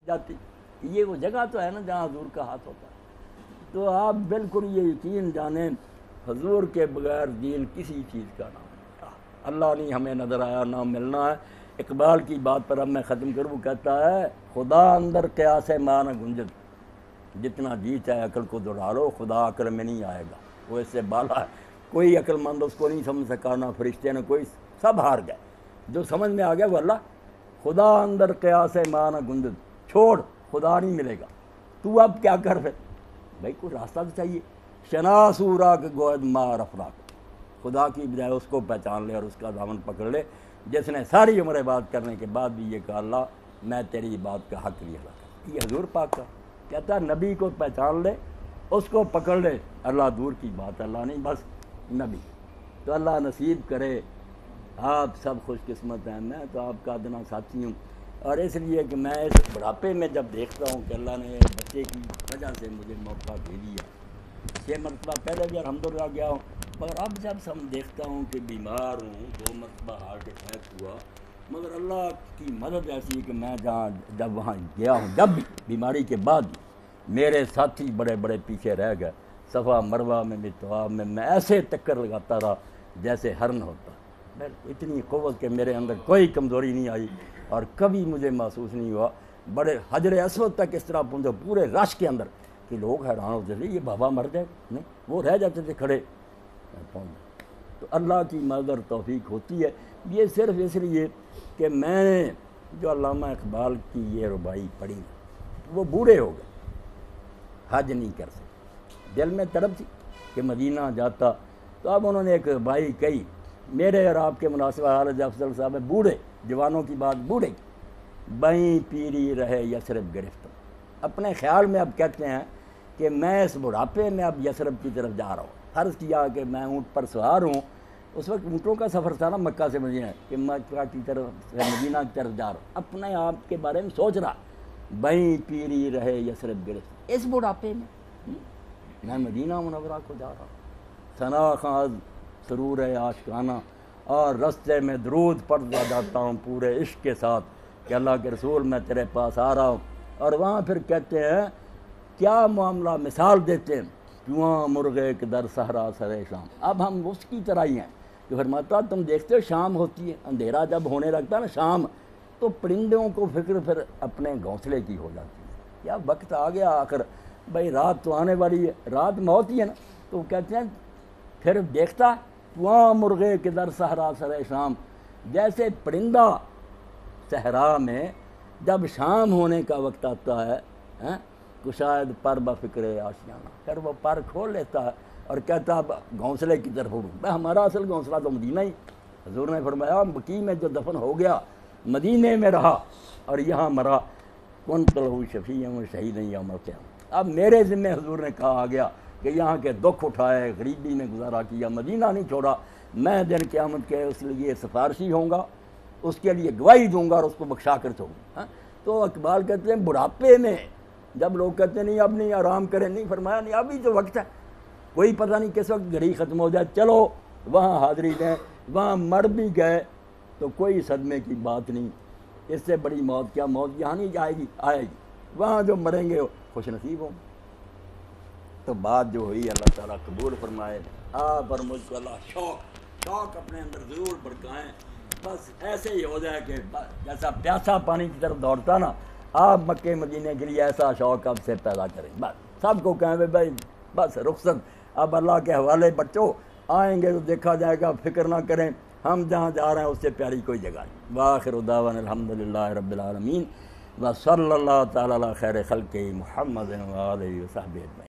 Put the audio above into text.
جاتی، یہ وہ جگہ تو ہے نا جہاں حضور کا ہاتھ ہوتا ہے۔ تو آپ بالکل یہ یقین جانیں حضور کے بغیر دین کسی چیز کا نام نہیں۔ اللہ نہیں ہمیں نظر آیا، نہ ملنا ہے۔ اقبال کی بات پر اب میں ختم کروں، کہتا ہے خدا اندر قیاس ماں نہ گنجد، جتنا جی چاہے عقل کو دوڑالو، خدا عقل میں نہیں آئے گا، وہ اس سے بالا ہے، کوئی عقل مند اس کو نہیں سمجھ سکا، نہ فرشتے، نہ کوئی، سب ہار گئے۔ جو سمجھ میں آ گیا وہ اللہ۔ خدا اندر قیاس ماں نہ گنجد، چھوڑ، خدا نہیں ملے گا، تو اب کیا کر پھر؟ بھائی کوئی راستہ تو چاہیے۔ شناسورا کے گوید ماں رفراق، خدا کی بجائے اس کو پہچان لے اور اس کا دامن پکڑ لے، جس نے ساری عمر بات کرنے کے بعد بھی یہ کہا اللہ میں تیری بات کا حق نہیں ادا کرتا۔ یہ حضور پاک کا کہتا ہے نبی کو پہچان لے، اس کو پکڑ لے، اللہ دور کی بات، اللہ نہیں بس نبی۔ تو اللہ نصیب کرے، آپ سب خوش قسمت ہیں، میں تو آپ کا ادنا ساتھی ہوں۔ اور اس لیے کہ میں اس بڑھاپے میں جب دیکھتا ہوں کہ اللہ نے بچے کی وجہ سے مجھے موقع دے دیا، 6 مرتبہ پہلے بھی الحمدللہ گیا ہوں، مگر اب جب دیکھتا ہوں کہ بیمار ہوں، 2 مرتبہ ہارٹ اٹیک ہوا، مگر اللہ کی مدد ایسی ہے کہ میں جب وہاں گیا ہوں، جب بھی بیماری کے بعد بھی میرے ساتھی بڑے بڑے پیچھے رہ گئے، صفا مروہ میں طواف میں ایسے ٹکر لگاتا رہا جیسے ہرن ہوتا۔ اتنی قوت کہ میرے اندر کوئی کمزوری نہیں آئی اور کبھی مجھے محسوس نہیں ہوا۔ بڑے حجر اسود تک اس طرح پہنچے پورے رش کے اندر کہ لوگ حیران ہوتے تھے یہ بابا مر جائے، نہیں وہ رہ جاتے تھے کھڑے پہنچ۔ تو اللہ کی مدد اور توفیق ہوتی ہے۔ یہ صرف اس لیے کہ میں نے جو علامہ اقبال کی یہ ربائی پڑھی، وہ بوڑھے ہو گئے، حج نہیں کر سکتے، دل میں تڑپ تھی کہ مدینہ جاتا۔ تو اب انہوں نے ایک ربائی کہی، میرے اور آپ کے مناسب حالت افضل صاحب بوڑھے، جوانوں کی بات بوڑھے کی، بہیں پیری رہے یثرب گرفتم۔ اپنے خیال میں اب کہتے ہیں کہ میں اس بڑھاپے میں اب یثرب کی طرف جا رہا ہوں۔ فرض کیا کہ میں اونٹ پر سوار ہوں، اس وقت اونٹوں کا سفر تھا نا مکہ سے مدینہ، کہ مکہ کی طرف مدینہ کی طرف جا رہا ہوں، اپنے آپ کے بارے میں سوچ رہا، بہیں پیری رہے یثرب گرفتم، اس بڑھاپے میں مدینہ منورہ کو جا رہا ہوں، ثنا خاز سرور عاشقانہ، اور رستے میں درود پڑھتا جاتا ہوں پورے عشق کے ساتھ کہ اللہ کے رسول میں تیرے پاس آ رہا ہوں۔ اور وہاں پھر کہتے ہیں کیا معاملہ، مثال دیتے ہیں، جواں مرغے کے در صحرا سرے شام۔ اب ہم اس کی طرح ہی ہیں کہ فرماتا تم دیکھتے ہو شام ہوتی ہے، اندھیرا جب ہونے لگتا ہے نا شام، تو پرندوں کو فکر پھر اپنے گھونسلے کی ہو جاتی ہے، یا وقت آ گیا آخر، بھائی رات تو آنے والی ہے، رات موت ہی ہے نا۔ تو کہتے ہیں پھر دیکھتا وہاں مرغے کے در صحرا سرے شام، جیسے پرندہ صحرا میں جب شام ہونے کا وقت آتا ہے، کشاید پر بفکر آشیانہ، پھر وہ پر کھول لیتا ہے اور کہتا اب گھونسلے کی طرف اڑوں۔ ہمارا اصل گھونسلہ تو مدینہ ہی، حضور نے فرمایا مکی میں جو دفن ہو گیا مدینے میں رہا اور یہاں مرا، کنت لہ شفیعا و شہیدا یوم القیامہ۔ اب میرے ذمہ حضور نے کہا آ گیا کہ یہاں کے دکھ اٹھائے، غریبی میں گزارا کیا، مدینہ نہیں چھوڑا، میں دن قیامت کے اس لیے سفارشی ہوں گا، اس کے لیے گواہی دوں گا اور اس کو بخشا کر چھوڑوں گا۔ تو اقبال کہتے ہیں بڑھاپے میں جب لوگ کہتے ہیں نہیں اب نہیں آرام کریں، نہیں فرمایا نہیں ابھی جو وقت ہے، کوئی پتہ نہیں کس وقت گھڑی ختم ہو جائے، چلو وہاں حاضری دیں، وہاں مر بھی گئے تو کوئی صدمے کی بات نہیں، اس سے بڑی موت کیا، موت یہاں نہیں جائے گی، آئے گی، وہاں جو مریں گے خوش نصیب ہوں۔ تو بات جو ہوئی اللہ تعالیٰ قبول فرمائے، آپ اور مجھ کو اللہ شوق اپنے اندر ضرور بڑھائیں، بس ایسے ہی ہو جائے کہ جیسا پیاسا پانی کی طرف دوڑتا نا، آپ مکے مدینے کے لیے ایسا شوق اب سے پیدا کریں، بس سب کو کہیں بھائی بس رخصت اب اللہ کے حوالے، بچوں آئیں گے تو دیکھا جائے گا، فکر نہ کریں، ہم جہاں جا رہے ہیں اس سے پیاری کوئی جگہ نہیں۔ وآخر دعوانا الحمدللہ رب العالمین، وصلی اللہ تعالی علی خیر خلقہ محمد و آلہ و صحبہ اجمعین۔